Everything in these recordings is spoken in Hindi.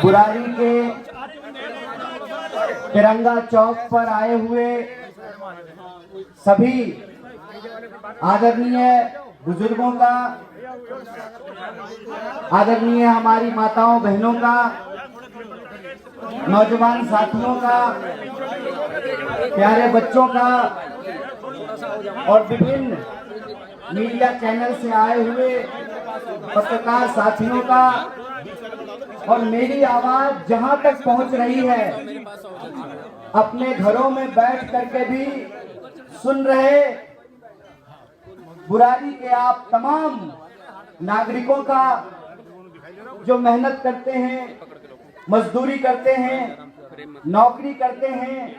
बुराड़ी के तिरंगा चौक पर आए हुए सभी आदरणीय बुजुर्गों का, आदरणीय हमारी माताओं बहनों का, नौजवान साथियों का, प्यारे बच्चों का और विभिन्न मीडिया चैनल से आए हुए पत्रकार साथियों का और मेरी आवाज जहां तक पहुंच रही है अपने घरों में बैठ करके भी सुन रहे बुराड़ी के आप तमाम नागरिकों का, जो मेहनत करते हैं, मजदूरी करते हैं, नौकरी करते हैं,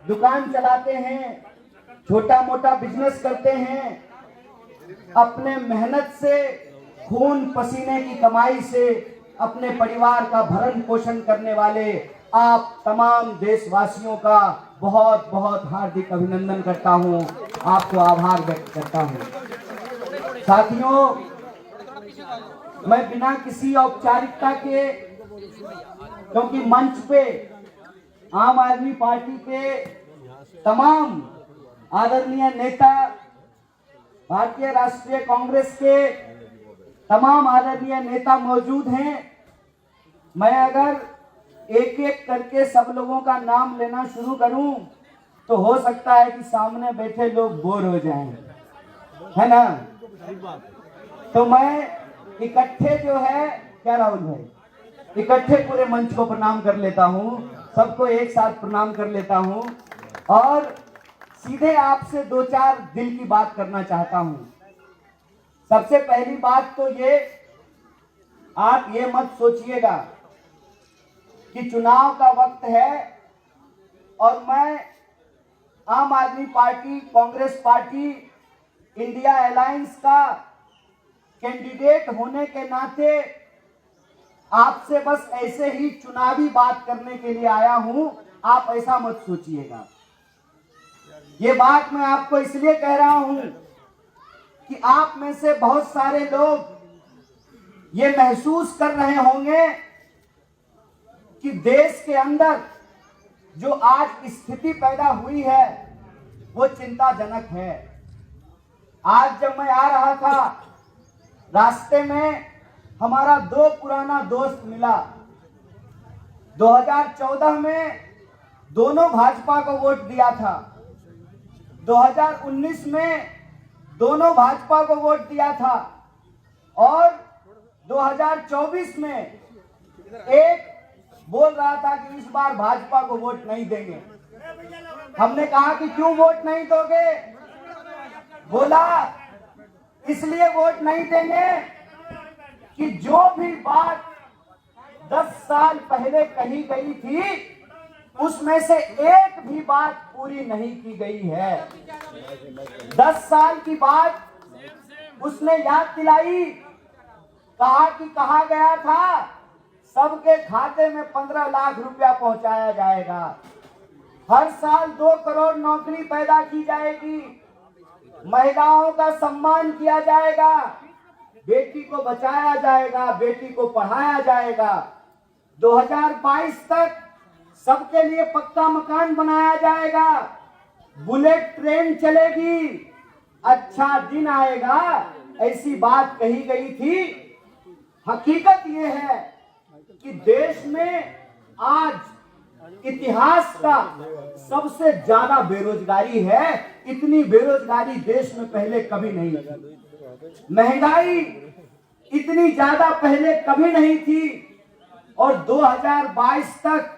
दुकान चलाते हैं, छोटा मोटा बिजनेस करते हैं, अपने मेहनत से, खून पसीने की कमाई से अपने परिवार का भरण पोषण करने वाले आप तमाम देशवासियों का बहुत बहुत हार्दिक अभिनंदन करता हूं, आपको आभार व्यक्त करता हूं। साथियों, मैं बिना किसी औपचारिकता के, क्योंकि मंच पे आम आदमी पार्टी के तमाम आदरणीय नेता, भारतीय राष्ट्रीय कांग्रेस के तमाम आदरणीय नेता मौजूद हैं, मैं अगर एक एक करके सब लोगों का नाम लेना शुरू करूं तो हो सकता है कि सामने बैठे लोग बोर हो जाएं, है ना? तो मैं इकट्ठे जो है, क्या राहुल भाई, इकट्ठे पूरे मंच को प्रणाम कर लेता हूं, सबको एक साथ प्रणाम कर लेता हूं और सीधे आपसे दो चार दिल की बात करना चाहता हूं। सबसे पहली बात तो ये, आप ये मत सोचिएगा कि चुनाव का वक्त है और मैं आम आदमी party, Congress party, India alliance का कैंडिडेट होने के नाते आपसे बस ऐसे ही चुनावी बात करने के लिए आया हूं, आप ऐसा मत सोचिएगा। ये बात मैं आपको इसलिए कह रहा हूं कि आप में से बहुत सारे लोग ये महसूस कर रहे होंगे कि देश के अंदर जो आज स्थिति पैदा हुई है वो चिंताजनक है। आज जब मैं आ रहा था, रास्ते में हमारा दो पुराना दोस्त मिला। 2014 में दोनों भाजपा को वोट दिया था, 2019 में दोनों भाजपा को वोट दिया था और 2024 में एक बोल रहा था कि इस बार भाजपा को वोट नहीं देंगे। हमने कहा कि क्यों वोट नहीं दोगे? बोला इसलिए वोट नहीं देंगे कि जो भी बात 10 साल पहले कही गई थी उसमें से एक भी बात पूरी नहीं की गई है। 10 साल की बात उसने याद दिलाई, कहा कि कहा गया था सबके खाते में 15 लाख रुपया पहुंचाया जाएगा, हर साल 2 करोड़ नौकरी पैदा की जाएगी, महिलाओं का सम्मान किया जाएगा, बेटी को बचाया जाएगा, बेटी को पढ़ाया जाएगा, 2022 तक सबके लिए पक्का मकान बनाया जाएगा, बुलेट ट्रेन चलेगी, अच्छा दिन आएगा, ऐसी बात कही गई थी। हकीकत यह है कि देश में आज इतिहास का सबसे ज्यादा बेरोजगारी है। इतनी बेरोजगारी देश में पहले कभी नहीं थी, महंगाई इतनी ज्यादा पहले कभी नहीं थी और 2022 तक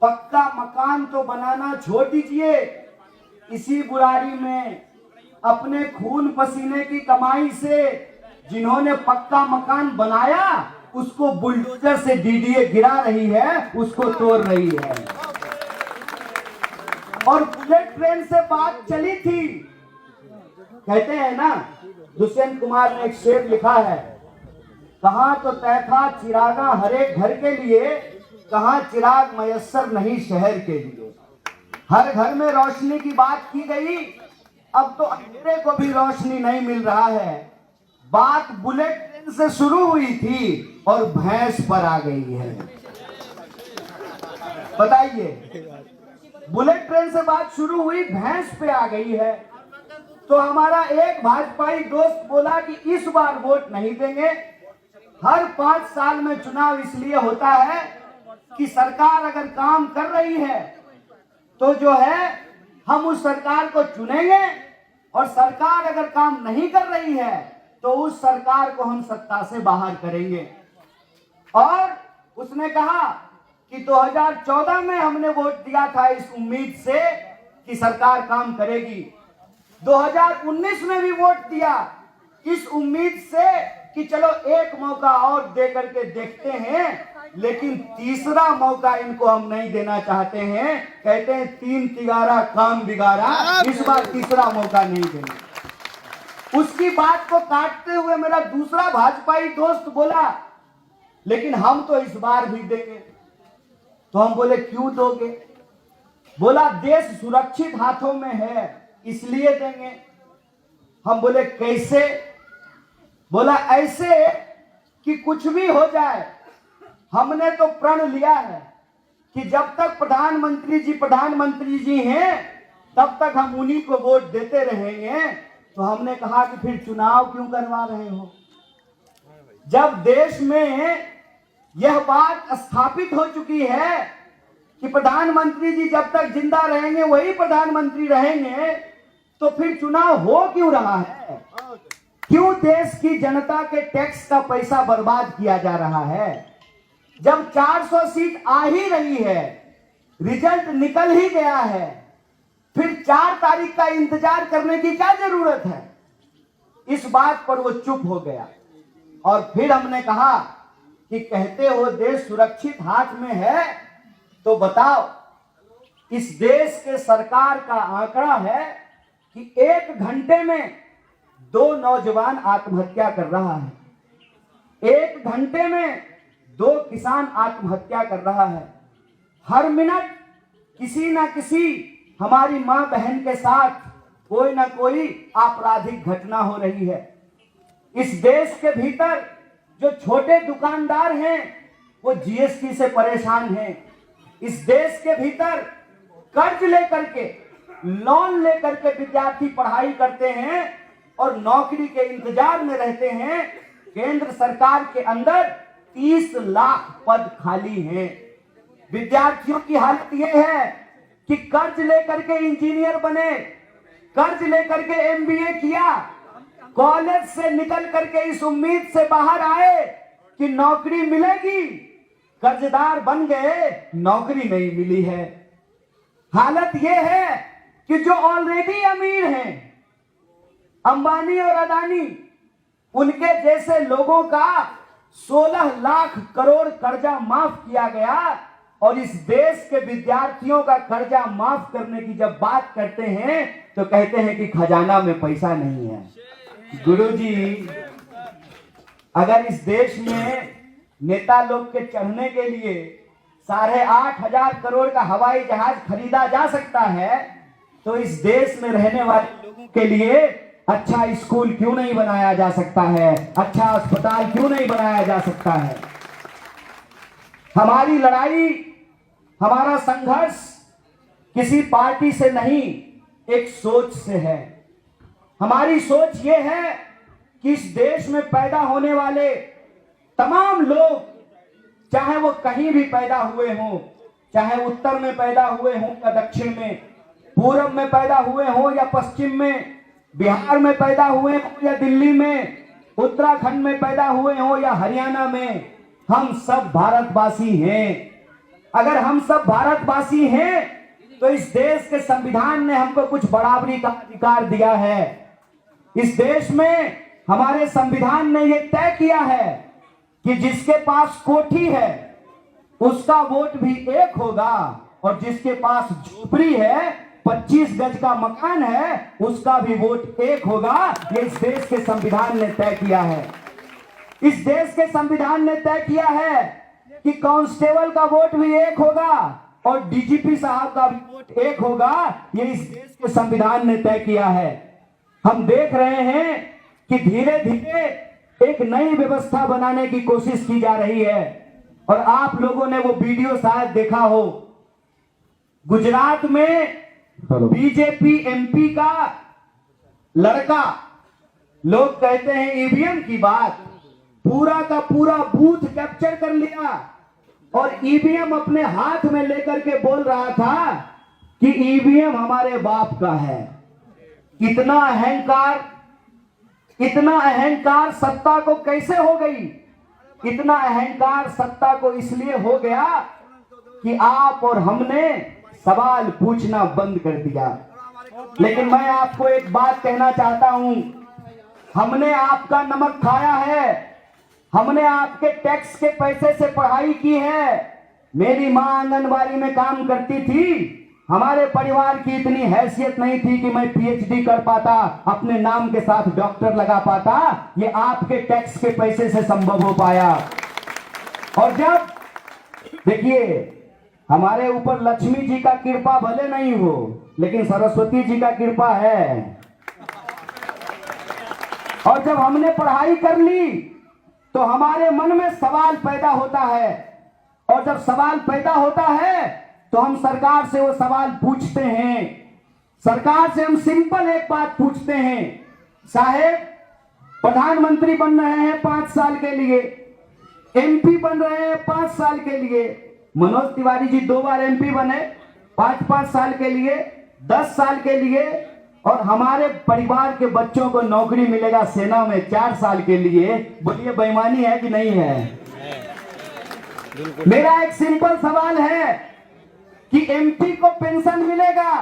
पक्का मकान तो बनाना छोड़ दीजिए, इसी बुराड़ी में अपने खून पसीने की कमाई से जिन्होंने पक्का मकान बनाया उसको बुलडोजर से डीडीए गिरा रही है, उसको तोड़ रही है। और बुलेट ट्रेन से बात चली थी, कहते हैं ना, दुष्यंत कुमार ने एक शेर लिखा है, कहां तो तय था चिरागा हर एक घर के लिए, कहां चिराग मयस्सर नहीं शहर के लिए। हर घर में रोशनी की बात की गई, अब तो अंधेरे को भी रोशनी नहीं मिल रहा है। बात बुलेट ट्रेन से शुरू हुई थी और भैंस पर आ गई है। बताइए, बुलेट ट्रेन से बात शुरू हुई, भैंस पे आ गई है। तो हमारा एक भाजपाई दोस्त बोला कि इस बार वोट नहीं देंगे। हर 5 साल में चुनाव इसलिए होता है कि सरकार अगर काम कर रही है तो जो है हम उस सरकार को चुनेंगे, और सरकार अगर काम नहीं कर रही है तो उस सरकार को हम सत्ता से बाहर करेंगे। और उसने कहा कि 2014 में हमने वोट दिया था इस उम्मीद से कि सरकार काम करेगी, 2019 में भी वोट दिया इस उम्मीद से कि चलो एक मौका और दे करके देखते हैं, लेकिन तीसरा मौका इनको हम नहीं देना चाहते हैं। कहते हैं 3 तिगारा काम बिगाड़ा, इस बार तीसरा मौका नहीं देंगे। उसकी बात को काटते हुए मेरा दूसरा भाजपाई दोस्त बोला लेकिन हम तो इस बार भी देंगे। तो हम बोले क्यों दोगे? बोला देश सुरक्षित हाथों में है इसलिए देंगे। हम बोले कैसे? बोला ऐसे कि कुछ भी हो जाए, हमने तो प्रण लिया है कि जब तक प्रधानमंत्री जी हैं तब तक हम उन्हीं को वोट देते रहेंगे। तो हमने कहा कि फिर चुनाव क्यों करवा रहे हो? जब देश में यह बात स्थापित हो चुकी है कि प्रधानमंत्री जी जब तक जिंदा रहेंगे वही प्रधानमंत्री रहेंगे, तो फिर चुनाव हो क्यों रहा है? क्यों देश की जनता के टैक्स का पैसा बर्बाद किया जा रहा है? जब 400 सीट आ ही रही है, रिजल्ट निकल ही गया है, फिर 4 तारीख का इंतजार करने की क्या जरूरत है? इस बात पर वो चुप हो गया। और फिर हमने कहा कि कहते हो देश सुरक्षित हाथ में है, तो बताओ इस देश के सरकार का आंकड़ा है कि 1 घंटे में 2 नौजवान आत्महत्या कर रहा है, 1 घंटे में 2 किसान आत्महत्या कर रहा है। हर मिनट किसी ना किसी हमारी मां बहन के साथ कोई ना कोई आपराधिक घटना हो रही है। इस देश के भीतर जो छोटे दुकानदार हैं वो जीएसटी से परेशान हैं। इस देश के भीतर कर्ज लेकर के, लोन लेकर के विद्यार्थी पढ़ाई करते हैं और नौकरी के इंतजार में रहते हैं। केंद्र सरकार के अंदर 30 लाख पद खाली हैं। विद्यार्थियों की हालत यह है कि कर्ज लेकर के इंजीनियर बने, कर्ज लेकर के एमबीए किया, कॉलेज से निकल करके इस उम्मीद से बाहर आए कि नौकरी मिलेगी, कर्जदार बन गए, नौकरी नहीं मिली है। हालत यह है कि जो ऑलरेडी अमीर हैं, अंबानी और अदानी, उनके जैसे लोगों का 16 लाख करोड़ कर्जा माफ किया गया, और इस देश के विद्यार्थियों का कर्जा माफ करने की जब बात करते हैं तो कहते हैं कि खजाना में पैसा नहीं है। गुरुजी, अगर इस देश में नेता लोग के चढ़ने के लिए 8,500 करोड़ का हवाई जहाज खरीदा जा सकता है, तो इस देश में रहने वाले लोगों के लिए अच्छा स्कूल क्यों नहीं बनाया जा सकता है? अच्छा अस्पताल क्यों नहीं बनाया जा सकता है? हमारी लड़ाई, हमारा संघर्ष किसी पार्टी से नहीं, एक सोच से है। हमारी सोच ये है कि इस देश में पैदा होने वाले तमाम लोग, चाहे वो कहीं भी पैदा हुए हों, चाहे उत्तर में पैदा हुए हों या दक्षिण में, पूरब में पैदा हुए हों या पश्चिम में, बिहार में पैदा हुए हों या दिल्ली में, उत्तराखंड में पैदा हुए हों या हरियाणा में, हम सब भारतवासी हैं। अगर हम सब भारतवासी हैं तो इस देश के संविधान ने हमको कुछ बराबरी का अधिकार दिया है। इस देश में हमारे संविधान ने यह तय किया है कि जिसके पास कोठी है उसका वोट भी एक होगा, और जिसके पास झोपड़ी है, 25 गज का मकान है, उसका भी वोट एक होगा। ये इस देश के संविधान ने तय किया है। इस देश के संविधान ने तय किया है कि कांस्टेबल का वोट भी एक होगा और डीजीपी साहब का भी वोट एक होगा। ये इस देश के संविधान ने तय किया है। हम देख रहे हैं कि धीरे धीरे एक नई व्यवस्था बनाने की कोशिश की जा रही है, और आप लोगों ने वो वीडियो शायद देखा हो गुजरात में बीजेपी एमपी का लड़का, लोग कहते हैं ईवीएम की बात, पूरा का पूरा बूथ कैप्चर कर लिया और ईवीएम अपने हाथ में लेकर के बोल रहा था कि ईवीएम हमारे बाप का है। इतना अहंकार सत्ता को कैसे हो गई? इतना अहंकार सत्ता को इसलिए हो गया कि आप और हमने सवाल पूछना बंद कर दिया। लेकिन मैं आपको एक बात कहना चाहता हूं, हमने आपका नमक खाया है, हमने आपके टैक्स के पैसे से पढ़ाई की है। मेरी मां आंगनबाड़ी में काम करती थी, हमारे परिवार की इतनी हैसियत नहीं थी कि मैं पीएचडी कर पाता, अपने नाम के साथ डॉक्टर लगा पाता। ये आपके टैक्स के पैसे से संभव हो पाया। और जब देखिए, हमारे ऊपर लक्ष्मी जी का कृपा भले नहीं हो, लेकिन सरस्वती जी का कृपा है। और जब हमने पढ़ाई कर ली तो हमारे मन में सवाल पैदा होता है, और जब सवाल पैदा होता है तो हम सरकार से वो सवाल पूछते हैं। सरकार से हम सिंपल एक बात पूछते हैं, साहेब प्रधानमंत्री बन रहे हैं 5 साल के लिए, एमपी बन रहे हैं 5 साल के लिए। मनोज तिवारी जी 2 बार एमपी बने, 5-5 साल के लिए, 10 साल के लिए। और हमारे परिवार के बच्चों को नौकरी मिलेगा सेना में 4 साल के लिए। बोलिए बेईमानी है कि नहीं है? मेरा एक सिंपल सवाल है कि एमपी को पेंशन मिलेगा?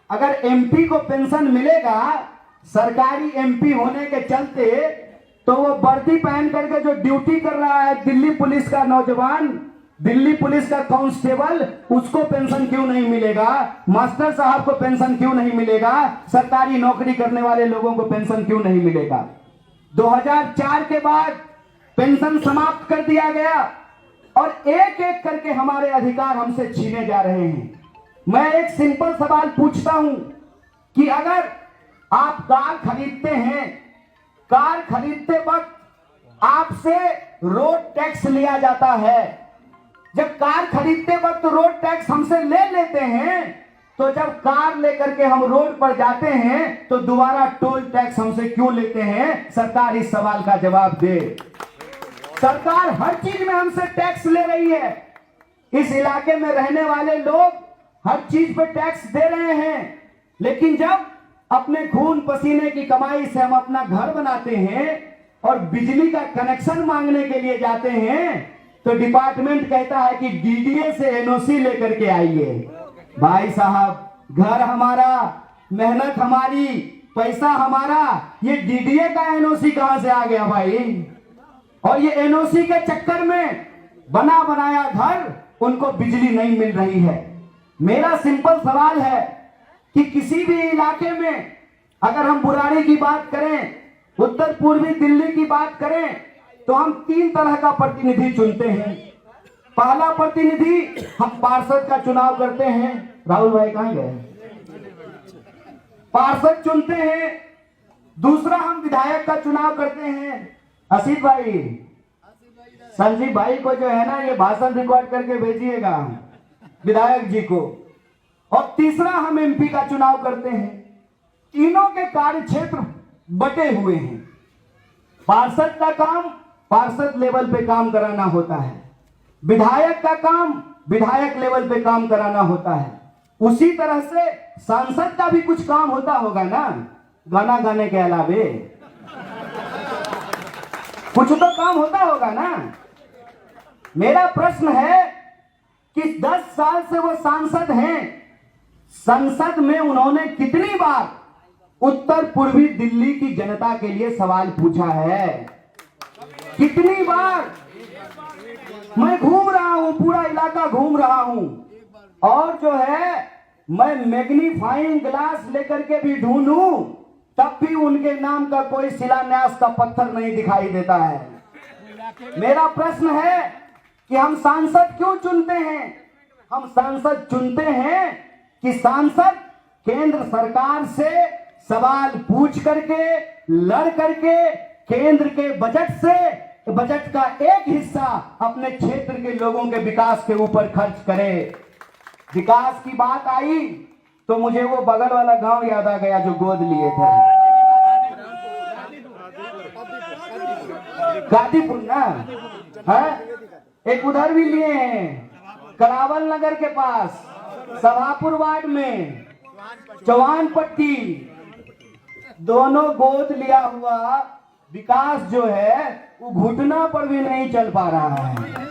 अगर एमपी को पेंशन मिलेगा सरकारी एमपी होने के चलते, तो वो वर्दी पहन करके जो ड्यूटी कर रहा है दिल्ली पुलिस का नौजवान, दिल्ली पुलिस का कांस्टेबल, उसको पेंशन क्यों नहीं मिलेगा? मास्टर साहब को पेंशन क्यों नहीं मिलेगा? सरकारी नौकरी करने वाले लोगों को पेंशन क्यों नहीं मिलेगा? 2004 के बाद पेंशन समाप्त कर दिया गया और एक एक करके हमारे अधिकार हमसे छीने जा रहे हैं। मैं एक सिंपल सवाल पूछता हूं कि अगर आप कार खरीदते हैं, कार खरीदते वक्त आपसे रोड टैक्स लिया जाता है। जब कार खरीदते वक्त रोड टैक्स हमसे ले लेते हैं, तो जब कार लेकर के हम रोड पर जाते हैं तो दोबारा टोल टैक्स हमसे क्यों लेते हैं? सरकार इस सवाल का जवाब दे। सरकार हर चीज में हमसे टैक्स ले रही है। इस इलाके में रहने वाले लोग हर चीज पे टैक्स दे रहे हैं, लेकिन जब अपने खून पसीने की कमाई से हम अपना घर बनाते हैं और बिजली का कनेक्शन मांगने के लिए जाते हैं, तो डिपार्टमेंट कहता है कि डीडीए से एनओसी लेकर के आइए। भाई साहब, घर हमारा, मेहनत हमारी, पैसा हमारा, ये डीडीए का एनओसी कहां से आ गया भाई? और ये एनओसी के चक्कर में बना बनाया घर, उनको बिजली नहीं मिल रही है। मेरा सिंपल सवाल है कि किसी भी इलाके में अगर हम बुराड़ी की बात करें, उत्तर पूर्वी दिल्ली की बात करें, तो हम 3 तरह का प्रतिनिधि चुनते हैं। पहला प्रतिनिधि, हम पार्षद का चुनाव करते हैं। राहुल भाई कहां गए? पार्षद चुनते हैं। दूसरा, हम विधायक का चुनाव करते हैं। असीत भाई, संजीव भाई को जो है ना, ये भाषण रिकॉर्ड करके भेजिएगा विधायक जी को। और तीसरा, हम एमपी का चुनाव करते हैं। तीनों के कार्य क्षेत्र बटे हुए हैं। पार्षद का काम पार्षद लेवल पे काम कराना होता है, विधायक का काम विधायक लेवल पे काम कराना होता है। उसी तरह से सांसद का भी कुछ काम होता होगा ना, गाना गाने के अलावे कुछ तो काम होता होगा ना। मेरा प्रश्न है कि 10 साल से वो सांसद हैं, संसद में उन्होंने कितनी बार उत्तर पूर्वी दिल्ली की जनता के लिए सवाल पूछा है? कितनी बार? मैं घूम रहा हूं, पूरा इलाका घूम रहा हूं, और जो है मैं मैग्नीफाइंग ग्लास लेकर के भी ढूंढूं, तब भी उनके नाम का कोई शिलान्यास का पत्थर नहीं दिखाई देता है। मेरा प्रश्न है कि हम सांसद क्यों चुनते हैं? हम सांसद चुनते हैं कि सांसद केंद्र सरकार से सवाल पूछ करके, लड़ करके, केंद्र के बजट से बजट का एक हिस्सा अपने क्षेत्र के लोगों के विकास के ऊपर खर्च करे। विकास की बात आई तो मुझे वो बगल वाला गांव याद आ गया जो गोद लिए थे, गाजीपुर ना है। एक उधर भी लिए हैं करावल नगर के पास सभापुर वार्ड में चौहान पट्टी, दोनों गोद लिया हुआ विकास जो है वो घुटना पर भी नहीं चल पा रहा है।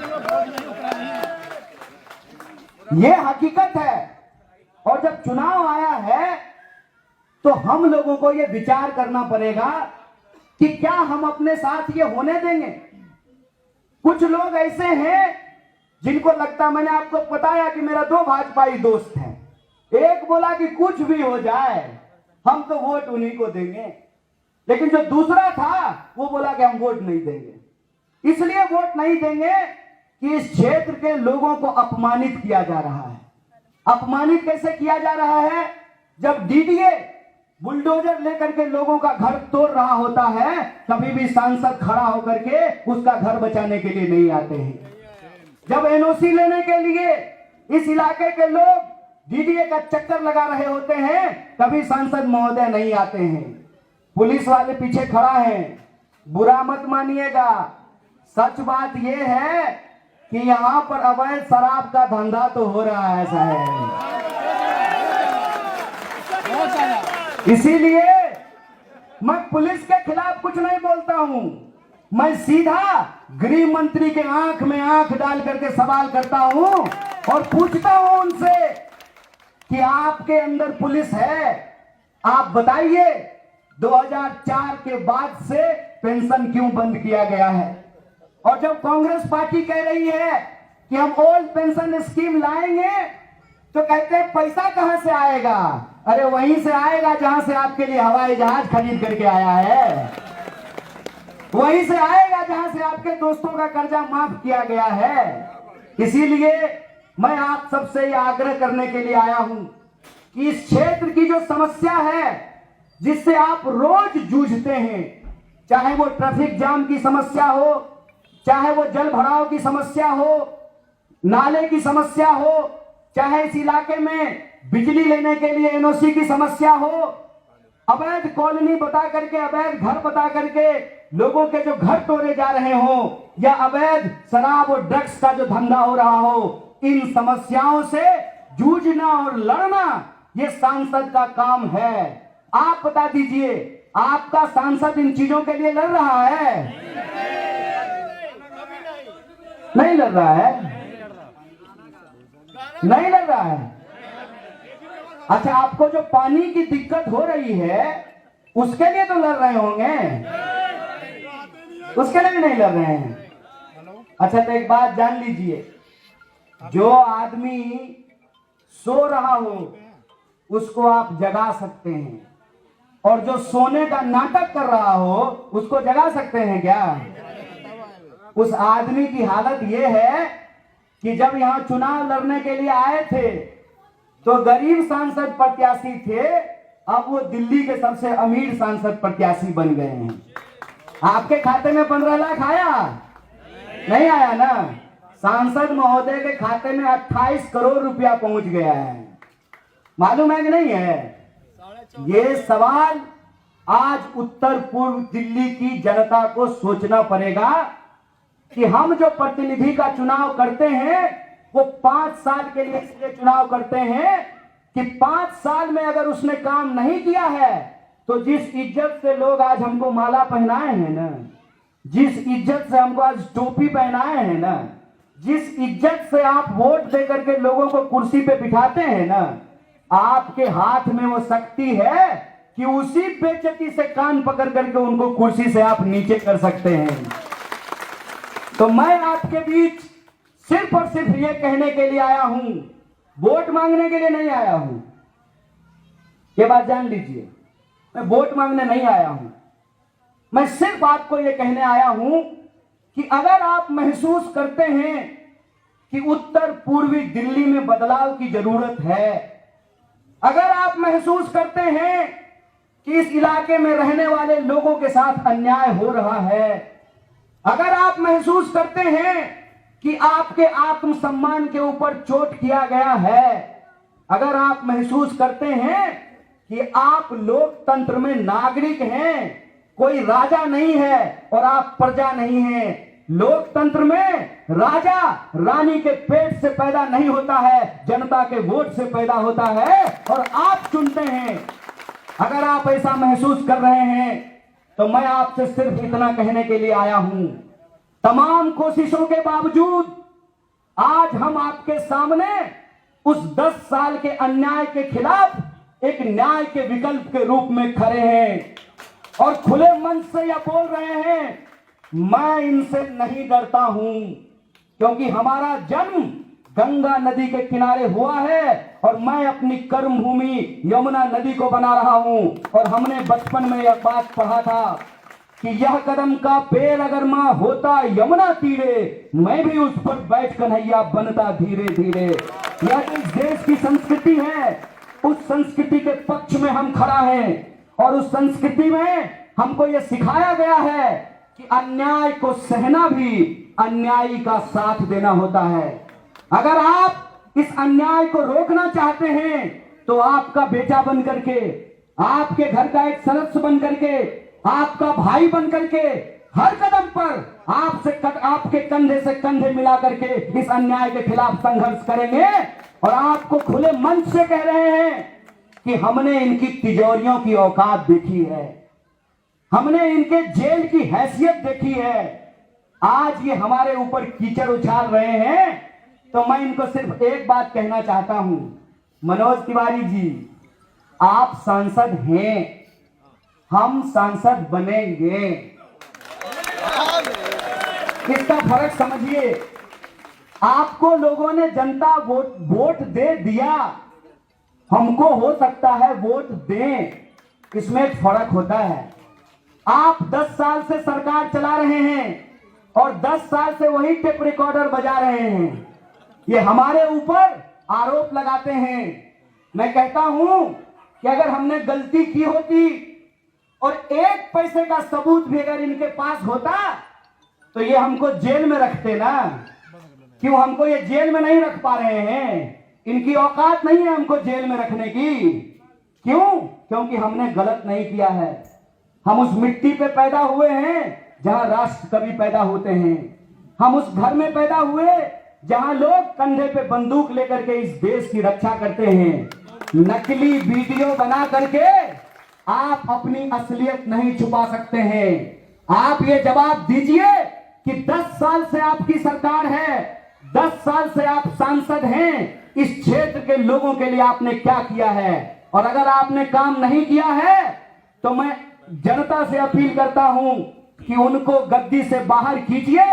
ये हकीकत है। और जब चुनाव आया है तो हम लोगों को ये विचार करना पड़ेगा कि क्या हम अपने साथ ये होने देंगे। कुछ लोग ऐसे हैं जिनको लगता, मैंने आपको बताया कि मेरा 2 भाजपाई दोस्त हैं, एक बोला कि कुछ भी हो जाए हम तो वोट उन्हीं को देंगे, लेकिन जो दूसरा था वो बोला कि हम वोट नहीं देंगे। इसलिए वोट नहीं देंगे कि इस क्षेत्र के लोगों को अपमानित किया जा रहा है। अपमानित कैसे किया जा रहा है? जब डीडीए बुलडोजर लेकर के लोगों का घर तोड़ रहा होता है, कभी भी सांसद खड़ा होकर के उसका घर बचाने के लिए नहीं आते हैं। जब एनओसी लेने के लिए इस इलाके के लोग डीडीए का चक्कर लगा रहे होते हैं, कभी सांसद महोदय नहीं आते हैं। पुलिस वाले पीछे खड़ा है। बुरा मत मानिएगा, सच बात यह है कि यहां पर अवैध शराब का धंधा तो हो रहा है साहब। इसीलिए मैं पुलिस के खिलाफ कुछ नहीं बोलता हूं, मैं सीधा गृह मंत्री के आंख में आंख डाल करके सवाल करता हूं और पूछता हूं उनसे कि आपके अंदर पुलिस है, आप बताइए 2004 के बाद से पेंशन क्यों बंद किया गया है? और जब कांग्रेस पार्टी कह रही है कि हम ओल्ड पेंशन स्कीम लाएंगे तो कहते हैं पैसा कहां से आएगा? अरे वहीं से आएगा जहां से आपके लिए हवाई जहाज खरीद करके आया है, वहीं से आएगा जहां से आपके दोस्तों का कर्जा माफ किया गया है। इसीलिए मैं आप सबसे यह आग्रह करने के लिए आया हूं कि इस क्षेत्र की जो समस्या है जिससे आप रोज जूझते हैं, चाहे वो ट्रैफिक जाम की समस्या हो, चाहे वो जल भराव की समस्या हो, नाले की समस्या हो, चाहे इस इलाके में बिजली लेने के लिए एनओसी की समस्या हो, अवैध कॉलोनी बता करके, अवैध घर बता करके लोगों के जो घर तोड़े जा रहे हो, या अवैध शराब और ड्रग्स का जो धंधा हो रहा हो, इन समस्याओं से जूझना और लड़ना ये सांसद का काम है। आप बता दीजिए, आपका सांसद इन चीजों के लिए लड़ रहा है? नहीं लड़ रहा है, नहीं लड़ रहा है। अच्छा, आपको जो पानी की दिक्कत हो रही है उसके लिए तो लड़ रहे होंगे, उसके लिए भी नहीं लड़ रहे हैं। अच्छा, तो एक बात जान लीजिए, जो आदमी सो रहा हो उसको आप जगा सकते हैं, और जो सोने का नाटक कर रहा हो उसको जगा सकते हैं क्या? उस आदमी की हालत यह है कि जब यहां चुनाव लड़ने के लिए आए थे तो गरीब सांसद प्रत्याशी थे, अब वो दिल्ली के सबसे अमीर सांसद प्रत्याशी बन गए हैं। आपके खाते में 15 लाख आया? नहीं आया ना। सांसद महोदय के खाते में 28 करोड़ रुपया पहुंच गया है। मालूम है कि नहीं है? ये सवाल आज उत्तर पूर्व दिल्ली की जनता को सोचना पड़ेगा कि हम जो प्रतिनिधि का चुनाव करते हैं वो 5 साल के लिए इसलिए चुनाव करते हैं कि 5 साल में अगर उसने काम नहीं किया है तो जिस इज्जत से लोग आज हमको माला पहनाए हैं ना, जिस इज्जत से हमको आज टोपी पहनाए हैं ना, जिस इज्जत से आप वोट दे करके लोगों को कुर्सी पे बिठाते हैं ना, आपके हाथ में वो शक्ति है कि उसी बेइज्जती से कान पकड़ करके उनको कुर्सी से आप नीचे कर सकते हैं। तो मैं आपके बीच सिर्फ और सिर्फ ये कहने के लिए आया हूं, वोट मांगने के लिए नहीं आया हूं। ये बात जान लीजिए, मैं वोट मांगने नहीं आया हूं। मैं सिर्फ आपको ये कहने आया हूं कि अगर आप महसूस करते हैं कि उत्तर पूर्वी दिल्ली में बदलाव की जरूरत है, अगर आप महसूस करते हैं कि इस इलाके में रहने वाले लोगों के साथ अन्याय हो रहा है, अगर आप महसूस करते हैं कि आपके आत्मसम्मान के ऊपर चोट किया गया है, अगर आप महसूस करते हैं कि आप लोकतंत्र में नागरिक हैं, कोई राजा नहीं है और आप प्रजा नहीं हैं। लोकतंत्र में राजा रानी के पेट से पैदा नहीं होता है, जनता के वोट से पैदा होता है और आप चुनते हैं। अगर आप ऐसा महसूस कर रहे हैं तो मैं आपसे सिर्फ इतना कहने के लिए आया हूं, तमाम कोशिशों के बावजूद आज हम आपके सामने उस 10 साल के अन्याय के खिलाफ एक न्याय के विकल्प के रूप में खड़े हैं और खुले मन से यह बोल रहे हैं, मैं इनसे नहीं डरता हूं, क्योंकि हमारा जन्म गंगा नदी के किनारे हुआ है और मैं अपनी कर्म भूमि यमुना नदी को बना रहा हूं। और हमने बचपन में यह बात पढ़ा था कि यह कदम का पेड़ अगर मां होता यमुना तीरे, मैं भी उस पर बैठ कन्हैया बनता धीरे धीरे। यह इस देश की संस्कृति है, उस संस्कृति के पक्ष में हम खड़ा हैं और उस संस्कृति में हमको यह सिखाया गया है कि अन्याय को सहना भी अन्यायी का साथ देना होता है। अगर आप इस अन्याय को रोकना चाहते हैं तो आपका बेटा बन करके, आपके घर का एक सदस्य बन करके, आपका भाई बन करके हर कदम पर आपके कंधे से कंधे मिला करके इस अन्याय के खिलाफ संघर्ष करेंगे। और आपको खुले मन से कह रहे हैं कि हमने इनकी तिजोरियों की औकात देखी है, हमने इनके जेल की हैसियत देखी है। आज ये हमारे ऊपर कीचड़ उछाल रहे हैं तो मैं इनको सिर्फ एक बात कहना चाहता हूं, मनोज तिवारी जी, आप सांसद हैं, हम सांसद बनेंगे, इसका फर्क समझिए। आपको लोगों ने जनता वोट दे दिया, हमको हो सकता है वोट दें, इसमें एक फर्क होता है। आप 10 साल से सरकार चला रहे हैं और 10 साल से वही टेप रिकॉर्डर बजा रहे हैं, ये हमारे ऊपर आरोप लगाते हैं। मैं कहता हूं कि अगर हमने गलती की होती और 1 पैसे का सबूत भी अगर इनके पास होता तो ये हमको जेल में रखते ना। क्यों हमको ये जेल में नहीं रख पा रहे हैं? इनकी औकात नहीं है हमको जेल में रखने की। क्यों? क्योंकि हमने गलत नहीं किया है। हम उस मिट्टी पे पैदा हुए हैं जहां राष्ट्र कवि पैदा होते हैं। हम उस घर में पैदा हुए जहां लोग कंधे पे बंदूक लेकर के इस देश की रक्षा करते हैं। नकली वीडियो बना करके आप अपनी असलियत नहीं छुपा सकते हैं। आप ये जवाब दीजिए कि 10 साल से आपकी सरकार है, 10 साल से आप सांसद हैं, इस क्षेत्र के लोगों के लिए आपने क्या किया है? और अगर आपने काम नहीं किया है तो मैं जनता से अपील करता हूं कि उनको गद्दी से बाहर कीजिए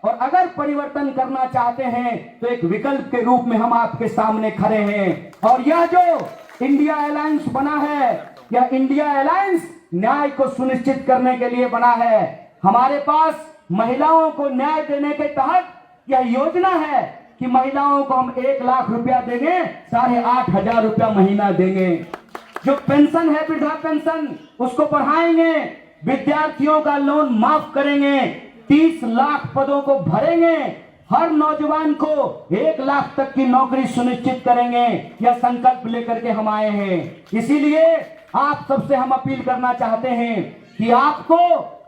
और अगर परिवर्तन करना चाहते हैं तो एक विकल्प के रूप में हम आपके सामने खड़े हैं। और यह जो इंडिया अलायंस बना है, यह इंडिया अलायंस न्याय को सुनिश्चित करने के लिए बना है। हमारे पास महिलाओं को न्याय देने के तहत यह योजना है कि महिलाओं को हम 1 लाख रुपया देंगे, 8,500 रुपया महीना देंगे। जो पेंशन है, वृद्धा पेंशन, उसको बढ़ाएंगे, विद्यार्थियों का लोन माफ करेंगे, 30 लाख पदों को भरेंगे, हर नौजवान को 1 लाख तक की नौकरी सुनिश्चित करेंगे। यह संकल्प लेकर के हम आए हैं। इसीलिए आप सबसे हम अपील करना चाहते हैं कि आपको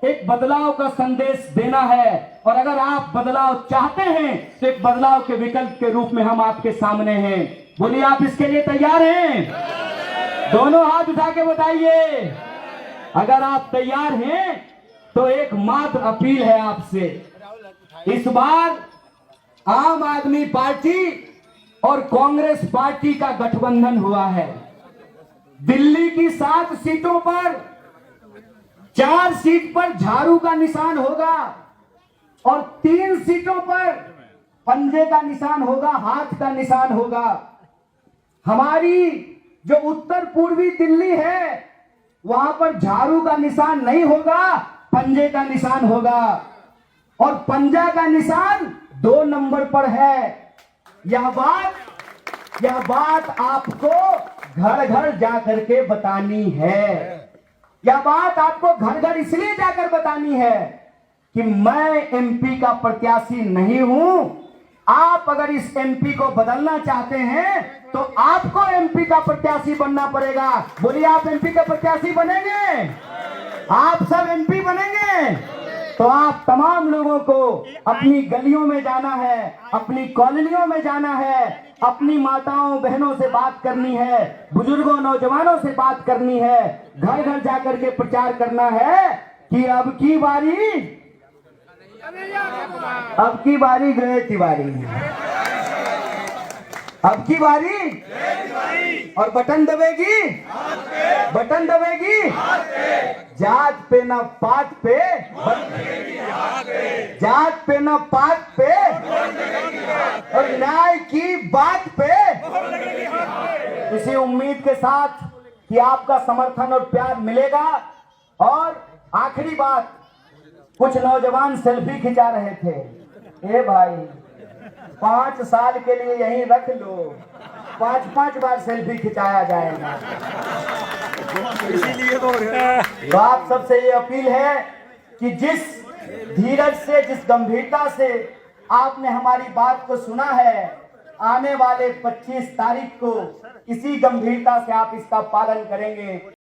एक बदलाव का संदेश देना है और अगर आप बदलाव चाहते हैं तो एक बदलाव के विकल्प के रूप में हम आपके सामने हैं। बोलिए, आप इसके लिए तैयार हैं? दोनों हाथ उठा के बताइए। अगर आप तैयार हैं तो एक मात्र अपील है आपसे, इस बार आम आदमी पार्टी और कांग्रेस पार्टी का गठबंधन हुआ है। दिल्ली की 7 सीटों पर 4 सीट पर झाड़ू का निशान होगा और 3 सीटों पर पंजे का निशान होगा, हाथ का निशान होगा। हमारी जो उत्तर पूर्वी दिल्ली है वहां पर झाड़ू का निशान नहीं होगा, पंजे का निशान होगा और पंजा का निशान 2 नंबर पर है। यह बात आपको घर घर जाकर के बतानी है। यह बात आपको घर घर इसलिए जाकर बतानी है कि मैं एमपी का प्रत्याशी नहीं हूं, आप अगर इस एमपी को बदलना चाहते हैं तो आपको एमपी का प्रत्याशी बनना पड़ेगा। बोलिए, आप एमपी का प्रत्याशी बनेंगे? आप सब एमपी बनेंगे? तो आप तमाम लोगों को अपनी गलियों में जाना है, अपनी कॉलोनियों में जाना है, अपनी माताओं बहनों से बात करनी है, बुजुर्गों नौजवानों से बात करनी है, घर घर जाकर के प्रचार करना है कि अब की बारी गए तिवारी, अब की बारी। और बटन दबेगी, बटन दबेगी, जात पे न पात पे, जात पे न पात पे, और न्याय की बात पे। इसी उम्मीद के साथ कि आपका समर्थन और प्यार मिलेगा। और आखिरी बात, कुछ नौजवान सेल्फी खिंचा रहे थे। ए भाई, 5 साल के लिए यहीं रख लो, 5-5 बार सेल्फी खिंचाया जाएगा। इसीलिए तो आप सबसे ये अपील है कि जिस धीरज से, जिस गंभीरता से आपने हमारी बात को सुना है, आने वाले 25 तारीख को इसी गंभीरता से आप इसका पालन करेंगे।